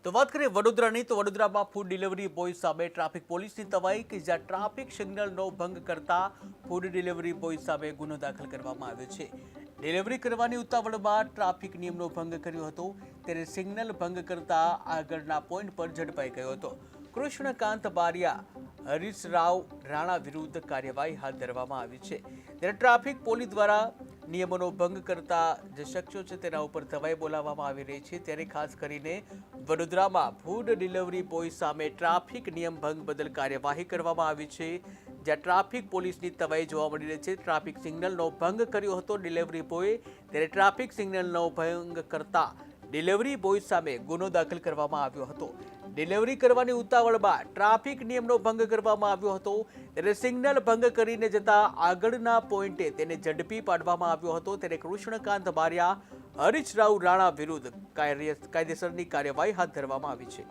તો વાત કરીએ વડોદરાની તો વડોદરામાં ફૂડ ડિલિવરી બોય સામે ટ્રાફિક પોલીસની તવાઈ કે જ્યાં ટ્રાફિક સિગ્નલનો ભંગ કરતા ફૂડ ડિલિવરી બોય સામે ગુનો દાખલ કરવામાં આવ્યો છે। ડિલિવરી કરવાની ઉતાવળમાં ટ્રાફિક નિયમનો ભંગ કર્યો હતો ત્યારે સિગ્નલ ભંગ કરતા આગળના પોઈન્ટ પર ઝડપાઈ ગયો હતો। કૃષ્ણકાંત બારિયા હરીશ રાવ રાણા વિરુદ્ધ કાર્યવાહી હાથ ધરવામાં આવી છે। ત્યારે ટ્રાફિક પોલીસ દ્વારા નિયમોનો ભંગ કરતા જે શખ્સો છે તેના ઉપર તવાઈ બોલાવવામાં આવી રહી છે। ત્યારે ખાસ કરીને વડોદરામાં ફૂડ ડિલિવરી બોય સામે ટ્રાફિક નિયમ ભંગ બદલ કાર્યવાહી કરવામાં આવી છે, જ્યાં ટ્રાફિક પોલીસની તવાઈ જોવા મળી રહી છે। ટ્રાફિક સિગ્નલનો ભંગ કર્યો હતો ડિલિવરી બોય, ત્યારે ટ્રાફિક સિગ્નલનો ભંગ કરતા ડિલિવરી બોય સામે ગુનો દાખલ કરવામાં આવ્યો હતો। ડિલિવરી કરવાની ઉતાવળમાં ટ્રાફિક નિયમનો ભંગ કરવામાં આવ્યો હતો, ત્યારે સિગ્નલ ભંગ કરીને જતા આગળના પોઈન્ટે તેને ઝડપી પાડવામાં આવ્યો હતો। ત્યારે કૃષ્ણકાંત બારિયા હરીશ રાવ રાણા વિરુદ્ધ કાયદેસરની કાર્યવાહી હાથ ધરવામાં આવી છે।